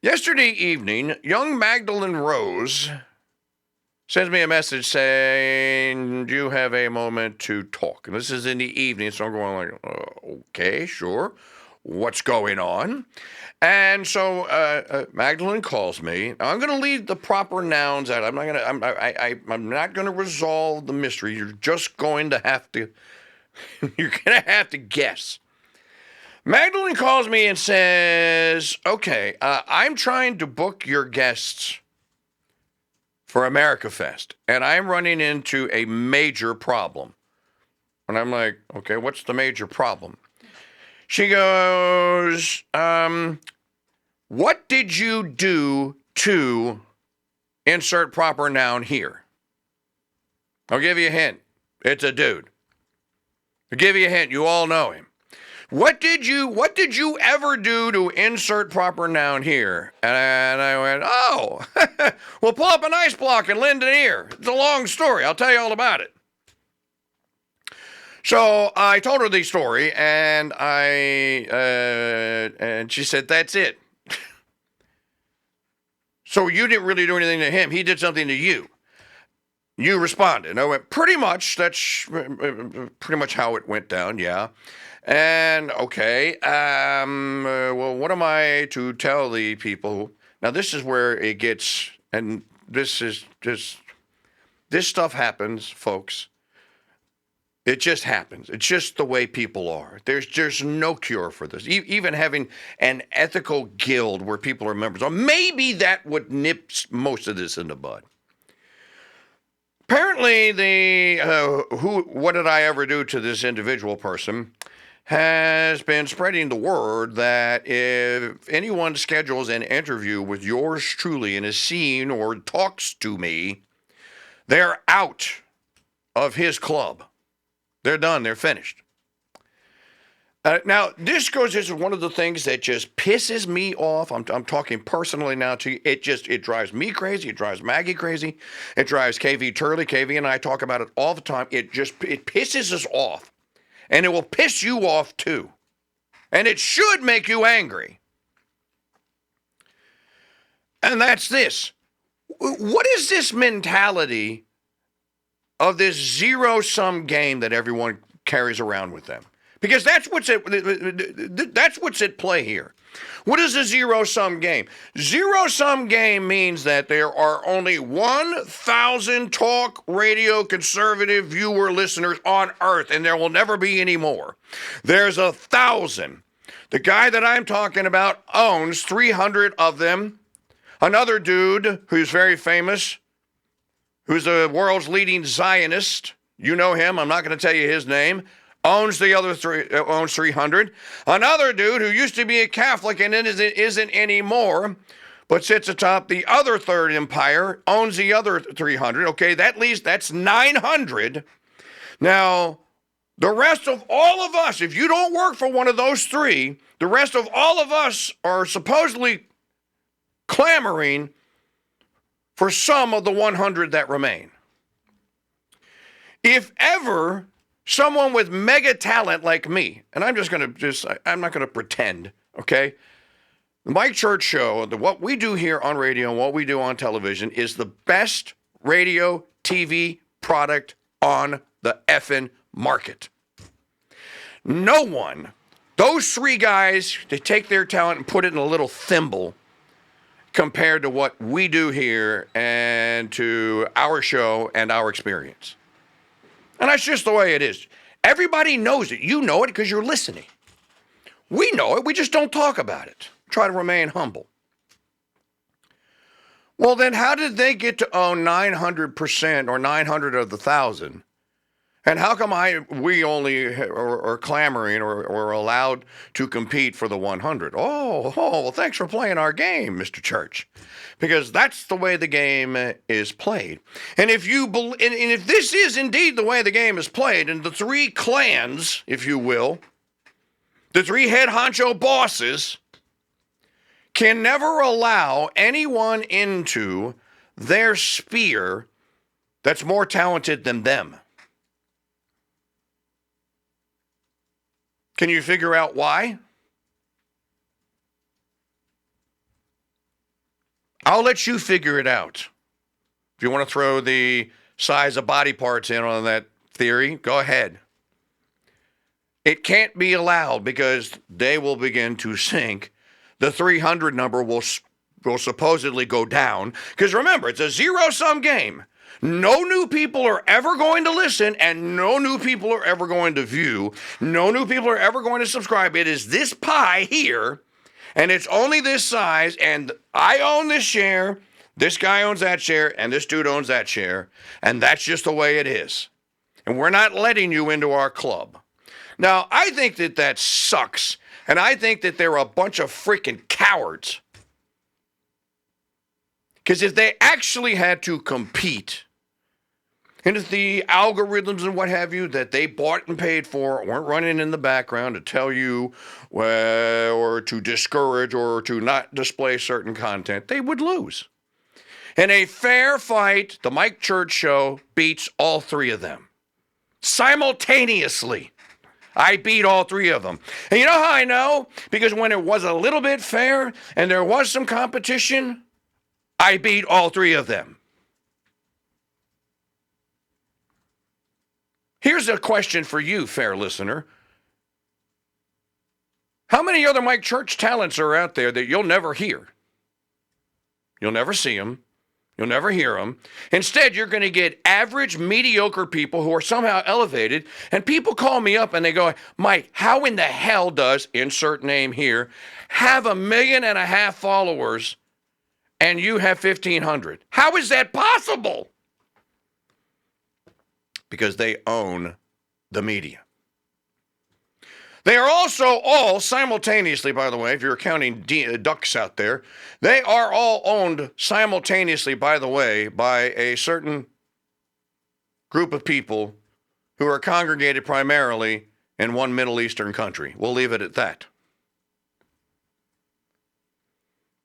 Yesterday evening, young Magdalene Rose sends me a message saying, "Do you have a moment to talk?" And this is in the evening, so I'm going like, "Okay, sure. What's going on?" And so Magdalene calls me. I'm going to leave the proper nouns out. I'm not going to. I'm not going to resolve the mystery. You're just going to have to. You're going to have to guess. Magdalene calls me and says, "Okay, I'm trying to book your guests for America Fest, and I'm running into a major problem." And I'm like, "Okay, what's the major problem?" She goes, "What did you do to insert proper noun here?" I'll give you a hint. It's a dude. I'll give you a hint. You all know him. What did you ever do to insert proper noun here? And I went, "Oh, well, pull up an ice block and lend an ear. It's a long story. I'll tell you all about it." So I told her the story, and and she said, "That's it." So you didn't really do anything to him. He did something to you. You responded. And I went, "Pretty much. That's pretty much how it went down, yeah." And okay, well, what am I to tell the people? Now, this is where it gets, and this is just, this stuff happens, folks. It just happens. It's just the way people are. There's no cure for this. Even having an ethical guild where people are members, or maybe that would nip most of this in the bud. Apparently, what did I ever do to this individual person has been spreading the word that if anyone schedules an interview with yours truly and is seen or talks to me, they're out of his club. They're done. They're finished. Now, this is one of the things that just pisses me off. I'm talking personally now to you. It drives me crazy. It drives Maggie crazy. It drives KV Turley. KV and I talk about it all the time. It pisses us off. And it will piss you off too. And it should make you angry. And that's this. What is this mentality of this zero-sum game that everyone carries around with them? Because that's what's at play here. What is a zero-sum game? Zero-sum game means that there are only 1,000 talk radio conservative viewer listeners on Earth, and there will never be any more. There's 1,000. The guy that I'm talking about owns 300 of them. Another dude who's very famous, who's the world's leading Zionist, you know him, I'm not going to tell you his name, owns the other owns 300. Another dude who used to be a Catholic and isn't anymore, but sits atop the other third empire, owns the other 300. Okay, that's 900. Now, the rest of all of us, if you don't work for one of those three, the rest of all of us are supposedly clamoring for some of the 100 that remain. If ever someone with mega talent like me, and I'm not going to pretend, okay? The Mike Church Show, what we do here on radio and what we do on television is the best radio TV product on the effing market. No one, those three guys, they take their talent and put it in a little thimble compared to what we do here and to our show and our experience. And that's just the way it is. Everybody knows it. You know it because you're listening. We know it. We just don't talk about it. Try to remain humble. Well, then how did they get to own 900% or 900 of the 1,000? And how come we only are clamoring or allowed to compete for the 100? Oh, well, thanks for playing our game, Mr. Church. Because that's the way the game is played. And if this is indeed the way the game is played, and the three clans, if you will, the three head honcho bosses can never allow anyone into their sphere that's more talented than them. Can you figure out why? I'll let you figure it out. If you want to throw the size of body parts in on that theory, go ahead. It can't be allowed because they will begin to sink. The 300 number will supposedly go down. Because remember, it's a zero-sum game. No new people are ever going to listen, and no new people are ever going to view. No new people are ever going to subscribe. It is this pie here, and it's only this size, and I own this share, this guy owns that share, and this dude owns that share, and that's just the way it is. And we're not letting you into our club. Now, I think that sucks, and I think that they're a bunch of freaking cowards. Because if they actually had to compete, and if the algorithms and what have you that they bought and paid for weren't running in the background to tell you or to discourage or to not display certain content, they would lose. In a fair fight, the Mike Church Show beats all three of them. Simultaneously. I beat all three of them. And you know how I know? Because when it was a little bit fair and there was some competition, I beat all three of them. Here's a question for you, fair listener. How many other Mike Church talents are out there that you'll never hear? You'll never see them. You'll never hear them. Instead, you're going to get average, mediocre people who are somehow elevated. And people call me up and they go, Mike, how in the hell does, insert name here, have 1.5 million followers and you have 1,500? How is that possible? Because they own the media. They are also all simultaneously, by the way, if you're counting ducks out there, they are all owned simultaneously, by the way, by a certain group of people who are congregated primarily in one Middle Eastern country. We'll leave it at that.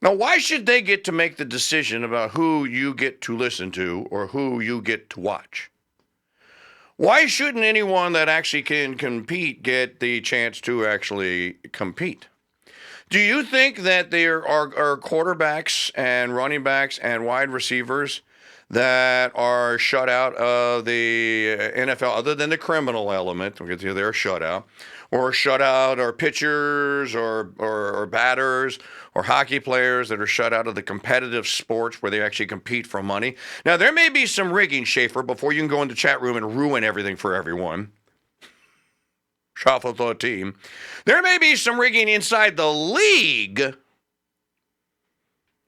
Now, why should they get to make the decision about who you get to listen to or who you get to watch? Why shouldn't anyone that actually can compete get the chance to actually compete? Do you think that there are quarterbacks and running backs and wide receivers that are shut out of the NFL, other than the criminal element? We'll get to they're shut out. Or shut out are pitchers or batters or hockey players that are shut out of the competitive sports where they actually compete for money. Now, there may be some rigging, Schaefer, before you can go in the chat room and ruin everything for everyone. Shuffle the team. There may be some rigging inside the league,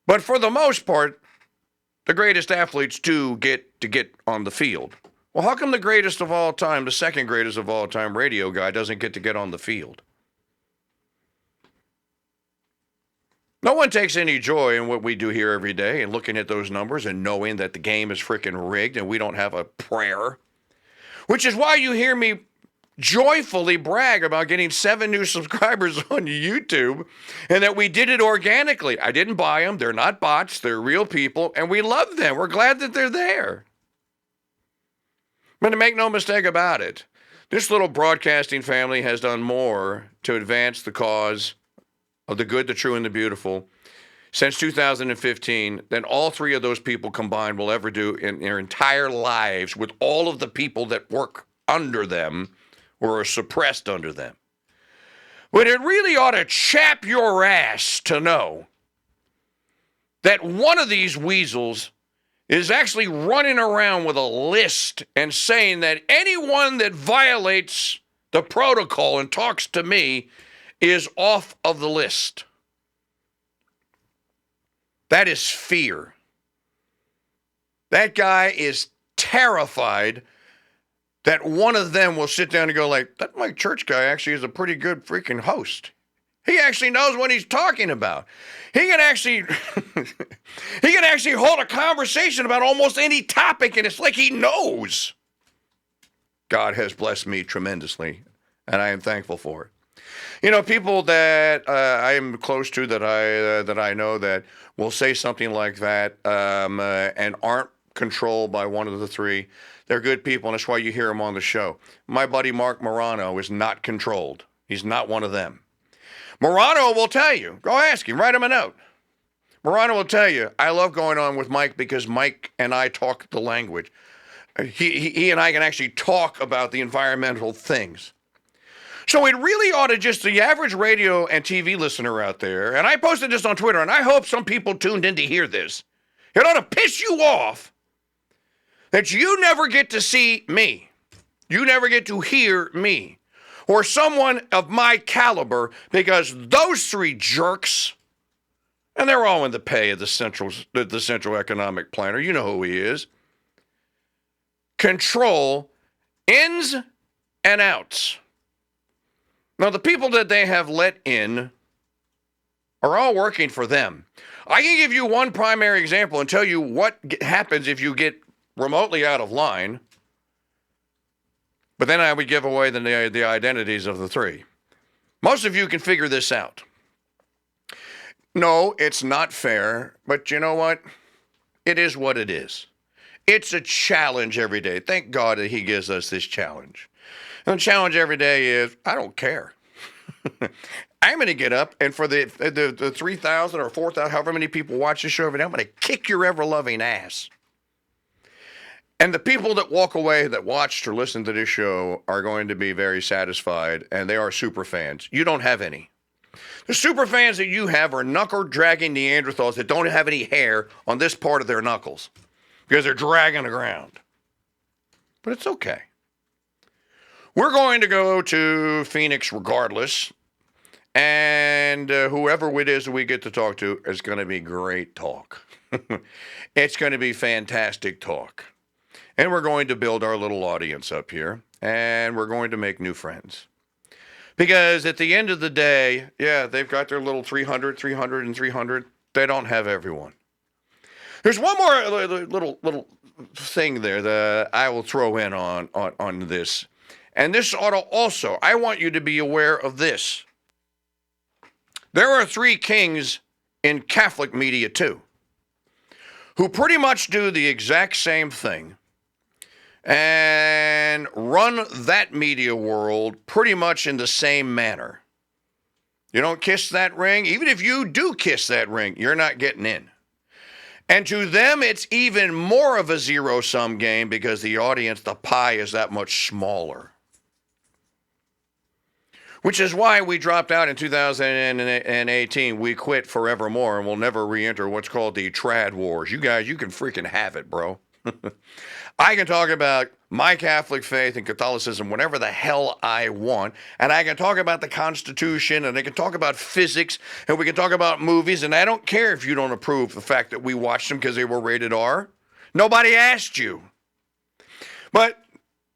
but for the most part, the greatest athletes do get to get on the field. Well, how come the greatest of all time, the second greatest of all time radio guy doesn't get on the field? No one takes any joy in what we do here every day and looking at those numbers and knowing that the game is freaking rigged and we don't have a prayer. Which is why you hear me joyfully brag about getting 7 new subscribers on YouTube and that we did it organically. I didn't buy them. They're not bots. They're real people, and we love them. We're glad that they're there. But to make no mistake about it, this little broadcasting family has done more to advance the cause of the good, the true, and the beautiful since 2015 than all three of those people combined will ever do in their entire lives with all of the people that work under them or are suppressed under them. But it really ought to chap your ass to know that one of these weasels is actually running around with a list and saying that anyone that violates the protocol and talks to me is off of the list. That is fear. That guy is terrified that one of them will sit down and go like, that Mike Church guy actually is a pretty good freaking host. He actually knows what he's talking about. He can actually hold a conversation about almost any topic, and it's like he knows. God has blessed me tremendously, and I am thankful for it. You know, people that I am close to that I know that will say something like that and aren't controlled by one of the three. They're good people, and that's why you hear them on the show. My buddy Mark Morano is not controlled. He's not one of them. Morano will tell you. Go ask him. Write him a note. Morano will tell you, I love going on with Mike because Mike and I talk the language. He and I can actually talk about the environmental things. So it really ought to just, the average radio and TV listener out there, and I posted this on Twitter, and I hope some people tuned in to hear this. It ought to piss you off that you never get to see me. You never get to hear me. Or someone of my caliber, because those three jerks, and they're all in the pay of the central economic planner, you know who he is, control ins and outs. Now, the people that they have let in are all working for them. I can give you one primary example and tell you what happens if you get remotely out of line, but then I would give away the identities of the three. Most of you can figure this out. No, it's not fair, but you know what? It is what it is. It's a challenge every day. Thank God that he gives us this challenge. And the challenge every day is, I don't care. I'm going to get up, and for the 3,000 or 4,000, however many people watch this show every day, I'm going to kick your ever-loving ass. And the people that walk away that watched or listened to this show are going to be very satisfied, and they are super fans. You don't have any. The super fans that you have are knuckle-dragging Neanderthals that don't have any hair on this part of their knuckles because they're dragging the ground. But it's okay. We're going to go to Phoenix regardless, and whoever it is that we get to talk to is going to be great talk. It's going to be fantastic talk. And we're going to build our little audience up here, and we're going to make new friends. Because at the end of the day, yeah, they've got their little 300, and 300. They don't have everyone. There's one more little thing there that I will throw in on this. And this ought to also, I want you to be aware of this. There are three kings in Catholic media too, who pretty much do the exact same thing and run that media world pretty much in the same manner. You don't kiss that ring. Even if you do kiss that ring, you're not getting in. And to them, it's even more of a zero-sum game because the audience, the pie is that much smaller. Which is why we dropped out in 2018. We quit forevermore and we'll never re-enter what's called the trad wars. You guys, you can freaking have it, bro. I can talk about my Catholic faith and Catholicism whenever the hell I want. And I can talk about the Constitution, and I can talk about physics, and we can talk about movies. And I don't care if you don't approve the fact that we watched them because they were rated R. Nobody asked you. But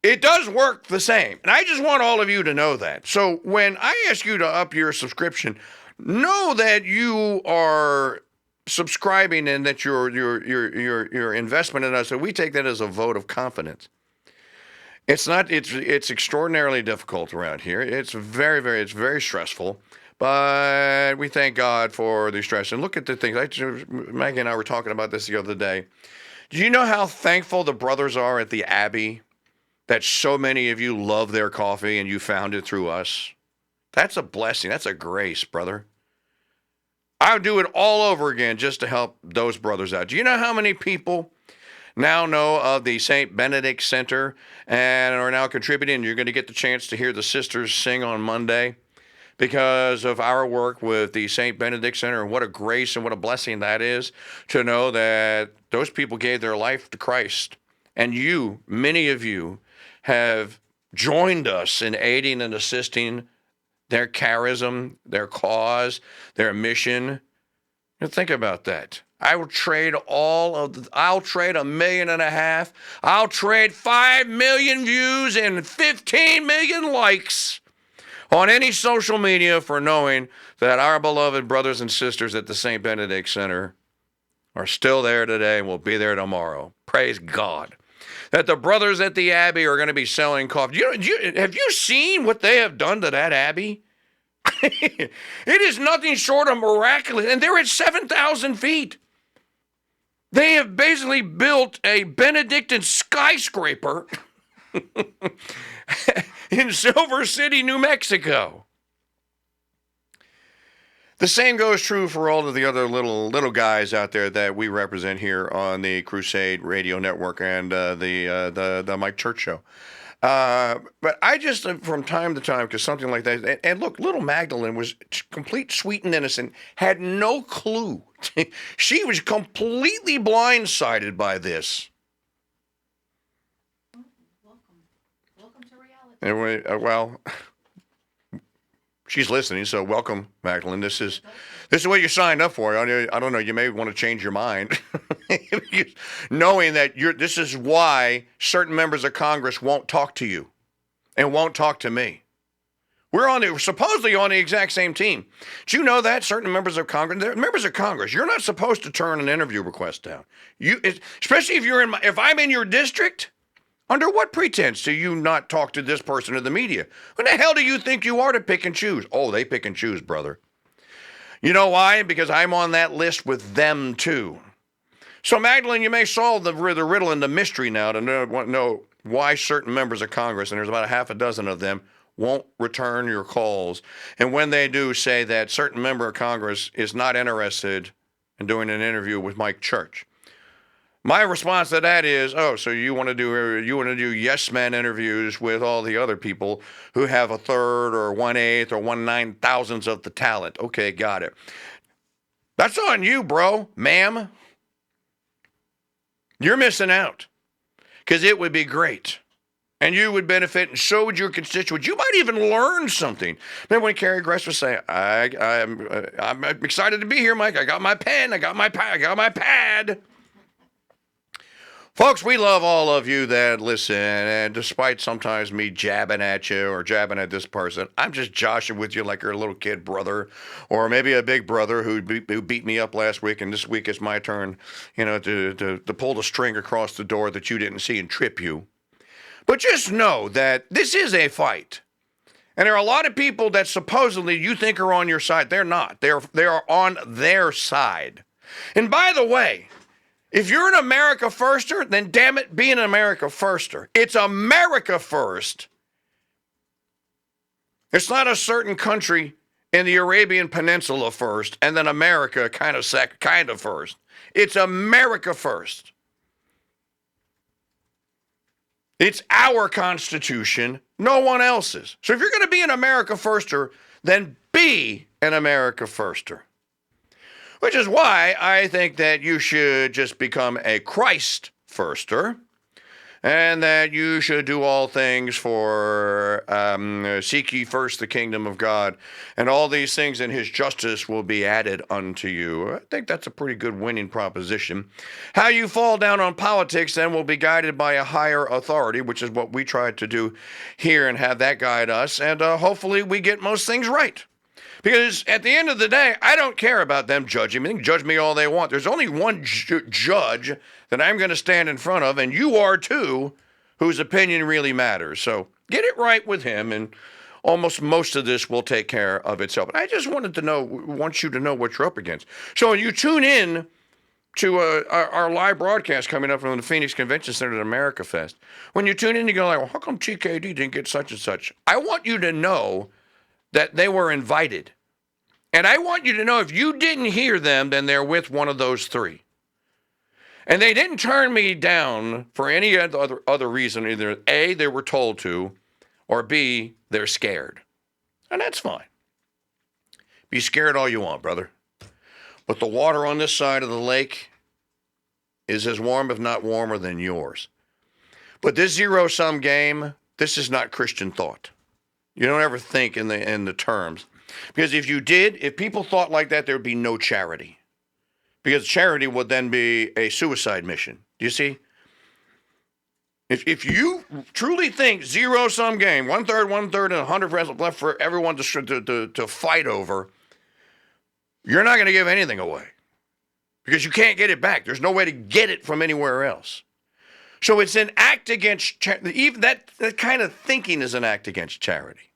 it does work the same. And I just want all of you to know that. So when I ask you to up your subscription, know that you are subscribing and that your investment in us, and we take that as a vote of confidence. It's extraordinarily difficult around here. It's very stressful, but we thank God for the stress. And look at the things. Maggie and I were talking about this the other day. Do you know how thankful the brothers are at the Abbey that so many of you love their coffee and you found it through us? That's a blessing. That's a grace, brother. I would do it all over again just to help those brothers out. Do you know how many people now know of the St. Benedict Center and are now contributing? You're going to get the chance to hear the sisters sing on Monday because of our work with the St. Benedict Center. And what a grace and what a blessing that is to know that those people gave their life to Christ. And you, many of you, have joined us in aiding and assisting their charism, their cause, their mission. And think about that. I will trade I'll trade 1.5 million. I'll trade 5 million views and 15 million likes on any social media for knowing that our beloved brothers and sisters at the St. Benedict Center are still there today and will be there tomorrow. Praise God. That the brothers at the Abbey are going to be selling coffee. Have you seen what they have done to that Abbey? It is nothing short of miraculous. And they're at 7,000 feet. They have basically built a Benedictine skyscraper in Silver City, New Mexico. The same goes true for all of the other little guys out there that we represent here on the Crusade Radio Network and the Mike Church Show. But I just, from time to time, because something like that, and look, little Magdalene was complete sweet and innocent, had no clue. She was completely blindsided by this. Welcome to reality. Anyway, well, she's listening, so welcome, Magdalene. This is what you signed up for. I don't know. You may want to change your mind, knowing that this is why certain members of Congress won't talk to you, and won't talk to me. We're supposedly on the exact same team. Do you know that certain members of Congress, they're members of Congress, you're not supposed to turn an interview request down. Especially if I'm in your district. Under what pretense do you not talk to this person in the media? Who the hell do you think you are to pick and choose? Oh, they pick and choose, brother. You know why? Because I'm on that list with them too. So, Magdalene, you may solve the riddle and the mystery now to know why certain members of Congress, and there's about a half a dozen of them, won't return your calls. And when they do, say that certain member of Congress is not interested in doing an interview with Mike Church. My response to that is, so you want to do yes men interviews with all the other people who have a third or 1/8 or 1/9,000th of the talent. Okay, got it. That's on you, bro, ma'am. You're missing out, because it would be great. And you would benefit, and so would your constituents. You might even learn something. Remember when Carrie Gress was saying, I'm excited to be here, Mike. I got my pen. I got my pad. Folks, we love all of you that listen, and despite sometimes me jabbing at you or jabbing at this person, I'm just joshing with you like you're a little kid brother, or maybe a big brother who beat me up last week, and this week is my turn, to pull the string across the door that you didn't see and trip you. But just know that this is a fight. And there are a lot of people that supposedly you think are on your side. They're not. They are on their side. And by the way, if you're an America firster, then damn it, be an America firster. It's America first. It's not a certain country in the Arabian Peninsula first, and then America kind of first. It's America first. It's our Constitution, no one else's. So if you're going to be an America firster, then be an America firster. Which is why I think that you should just become a Christ firster, and that you should do all things for seek ye first the kingdom of God, and all these things and his justice will be added unto you. I think that's a pretty good winning proposition. How you fall down on politics then will be guided by a higher authority, which is what we try to do here and have that guide us, and hopefully we get most things right. Because at the end of the day, I don't care about them judging me. They can judge me all they want. There's only one judge that I'm going to stand in front of, and you are too, whose opinion really matters. So get it right with him, and almost most of this will take care of itself. But I just want you to know what you're up against. So when you tune in to our live broadcast coming up from the Phoenix Convention Center at America Fest, when you tune in, you go like, well, how come TKD didn't get such and such? I want you to know that they were invited. And I want you to know if you didn't hear them, then they're with one of those three. And they didn't turn me down for any other reason. Either A, they were told to, or B, they're scared. And that's fine. Be scared all you want, brother. But the water on this side of the lake is as warm, if not warmer, than yours. But this zero-sum game, this is not Christian thought. You don't ever think in the terms. Because if people thought like that, there would be no charity. Because charity would then be a suicide mission. Do you see? If you truly think zero-sum game, 1/3, 1/3, and 100 left for everyone to fight over, you're not going to give anything away. Because you can't get it back. There's no way to get it from anywhere else. So it's an act against charity. Even that kind of thinking is an act against charity.